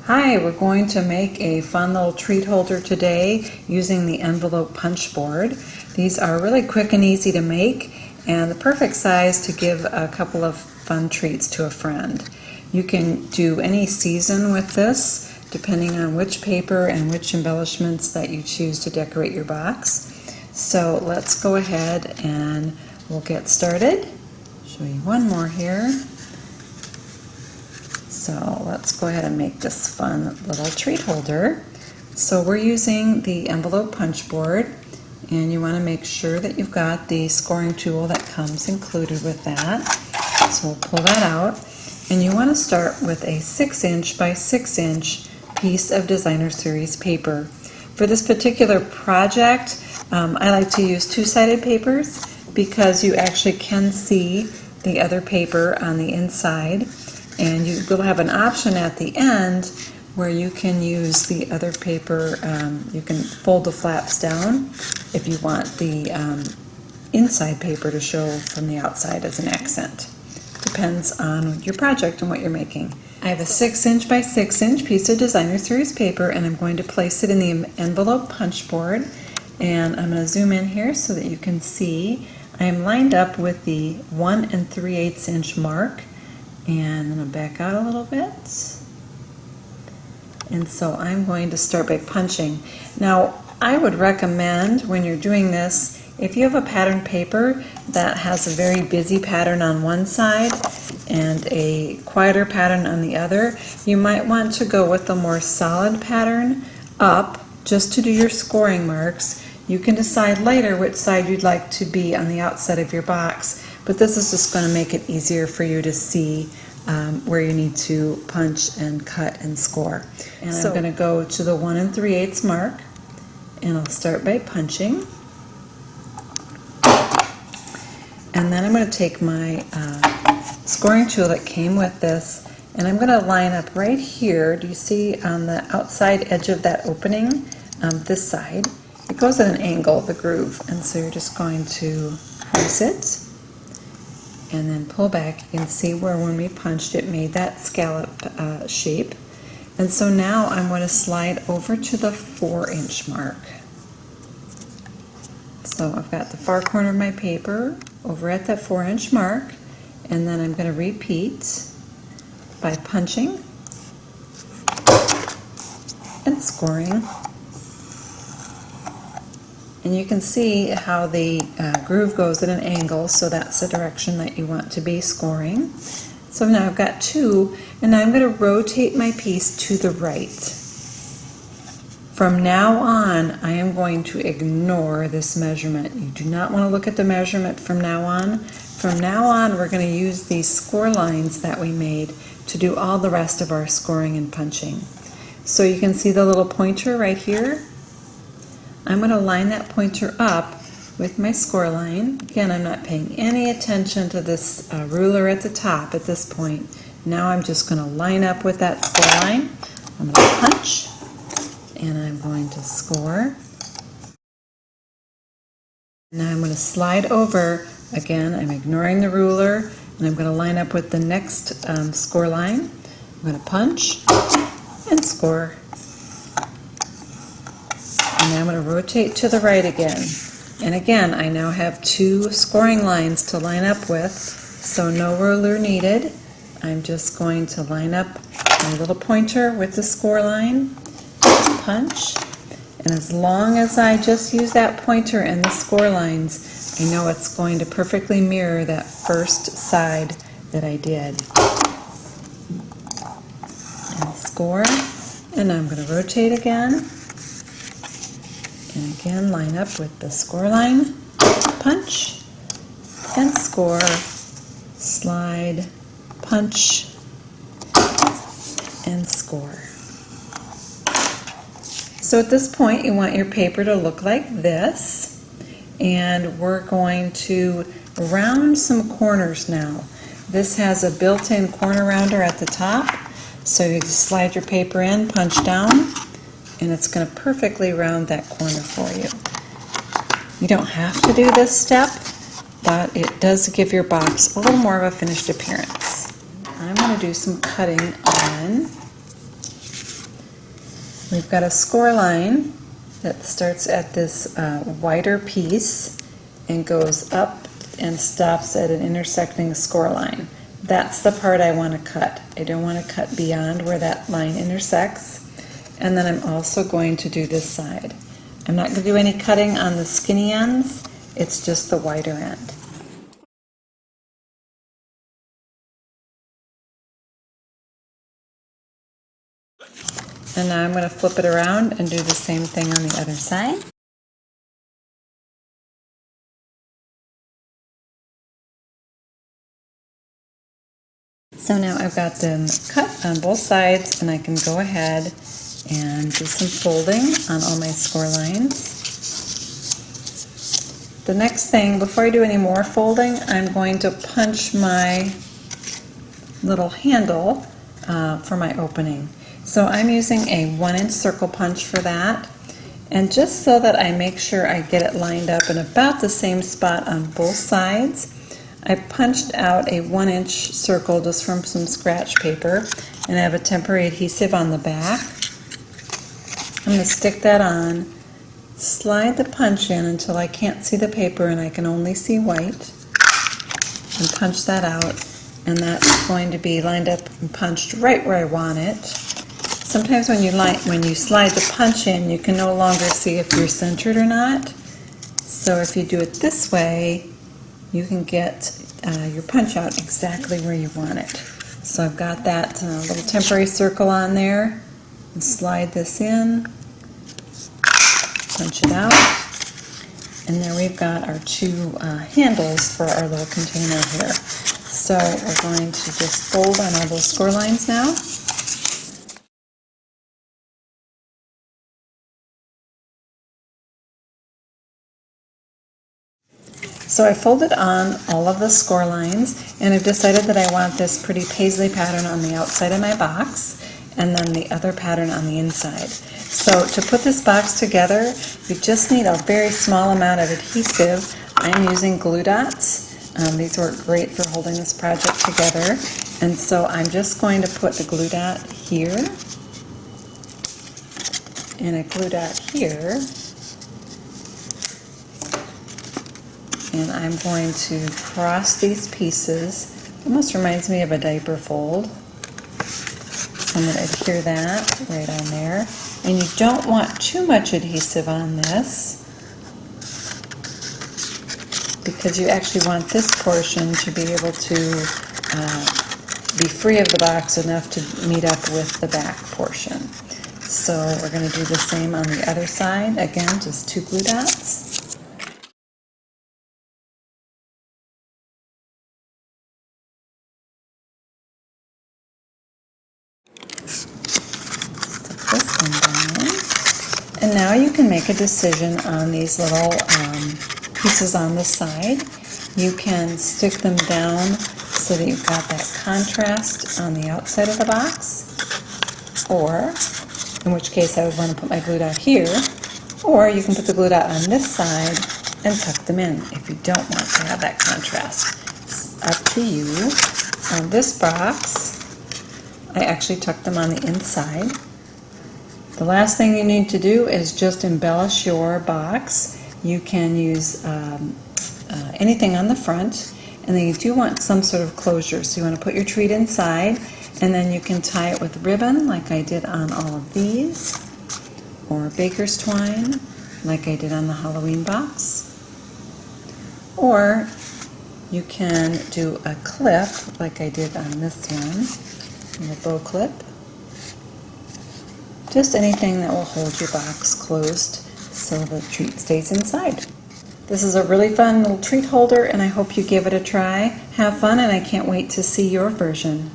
Hi, we're going to make a fun little treat holder today using the envelope punch board. These are really quick and easy to make and the perfect size to give a couple of fun treats to a friend. You can do any season with this depending on which paper and which embellishments that you choose to decorate your box. So let's go ahead and we'll get started. Show you one more here. So let's go ahead and make this fun little treat holder. So we're using the envelope punch board, and you want to make sure that you've got the scoring tool that comes included with that. So we'll pull that out, and you want to start with a 6" by 6" piece of designer series paper. For this particular project, I like to use two-sided papers because you actually can see the other paper on the inside. And you will have an option at the end where you can use the other paper. You can fold the flaps down if you want the inside paper to show from the outside as an accent. Depends on your project and what you're making. I have a 6" by 6" piece of designer series paper, and I'm going to place it in the envelope punch board. And I'm going to zoom in here so that you can see I am lined up with the 1 3/8 inch mark. And I'm going to back out a little bit. And so I'm going to start by punching. Now, I would recommend when you're doing this, if you have a pattern paper that has a very busy pattern on one side and a quieter pattern on the other, you might want to go with the more solid pattern up just to do your scoring marks. You can decide later which side you'd like to be on the outside of your box, but this is just going to make it easier for you to see where you need to punch and cut and score. And so I'm going to go to the 1 3/8 mark, and I'll start by punching. And then I'm going to take my scoring tool that came with this, and I'm going to line up right here. Do you see on the outside edge of that opening, this side? It goes at an angle, the groove, and so you're just going to press it and then pull back. You can see where when we punched it made that scallop shape. And so now I'm going to slide over to the 4" mark. So I've got the far corner of my paper over at that 4" mark, and then I'm going to repeat by punching and scoring. And you can see how the groove goes at an angle, so that's the direction that you want to be scoring. So now I've got 2, and now I'm going to rotate my piece to the right. From now on, I am going to ignore this measurement. You do not want to look at the measurement from now on. From now on, we're going to use these score lines that we made to do all the rest of our scoring and punching. So you can see the little pointer right here. I'm going to line that pointer up with my score line. Again, I'm not paying any attention to this ruler at the top at this point. Now I'm just going to line up with that score line. I'm going to punch, and I'm going to score. Now I'm going to slide over. Again, I'm ignoring the ruler, and I'm going to line up with the next score line. I'm going to punch and score. And now I'm going to rotate to the right again. And again, I now have 2 scoring lines to line up with, so no ruler needed. I'm just going to line up my little pointer with the score line, punch, and as long as I just use that pointer and the score lines, I know it's going to perfectly mirror that first side that I did. And score, and I'm going to rotate again. And again, line up with the score line, punch, and score, slide, punch, and score. So at this point, you want your paper to look like this, and we're going to round some corners now. This has a built-in corner rounder at the top, so you just slide your paper in, punch down, and it's going to perfectly round that corner for you. You don't have to do this step, but it does give your box a little more of a finished appearance. I'm going to do some cutting on We've got a score line that starts at this wider piece and goes up and stops at an intersecting score line. That's the part I want to cut. I don't want to cut beyond where that line intersects. And then I'm also going to do this side. I'm not going to do any cutting on the skinny ends, it's just the wider end. And now I'm going to flip it around and do the same thing on the other side. So now I've got them cut on both sides, and I can go ahead and do some folding on all my score lines. The next thing, before I do any more folding, I'm going to punch my little handle for my opening. So I'm using a 1-inch circle punch for that. And just so that I make sure I get it lined up in about the same spot on both sides, I punched out a 1-inch circle just from some scratch paper, and I have a temporary adhesive on the back. I'm going to stick that on, slide the punch in until I can't see the paper and I can only see white, and punch that out, and that's going to be lined up and punched right where I want it. Sometimes when you slide the punch in, you can no longer see if you're centered or not. So if you do it this way, you can get your punch out exactly where you want it. So I've got that little temporary circle on there, and slide this in, punch it out, and there we've got our two handles for our little container here. So we're going to just fold on all those score lines now. So I folded on all of the score lines, and I've decided that I want this pretty paisley pattern on the outside of my box, and then the other pattern on the inside. So to put this box together, you just need a very small amount of adhesive. I'm using glue dots. These work great for holding this project together. And so I'm just going to put the glue dot here, and a glue dot here. And I'm going to cross these pieces. Almost reminds me of a diaper fold. So I'm going to adhere that right on there. And you don't want too much adhesive on this, because you actually want this portion to be able to be free of the box enough to meet up with the back portion. So we're going to do the same on the other side. Again, just 2 glue dots. This one down. And now you can make a decision on these little pieces on the side. You can stick them down so that you've got that contrast on the outside of the box, or in which case I would want to put my glue dot here, or you can put the glue dot on this side and tuck them in if you don't want to have that contrast. It's up to you. On this box, I actually tucked them on the inside. The last thing you need to do is just embellish your box. You can use anything on the front, and then you do want some sort of closure. So you want to put your treat inside, and then you can tie it with ribbon like I did on all of these, or baker's twine like I did on the Halloween box. Or you can do a clip like I did on this one, a bow clip. Just anything that will hold your box closed so the treat stays inside. This is a really fun little treat holder, and I hope you give it a try. Have fun, and I can't wait to see your version.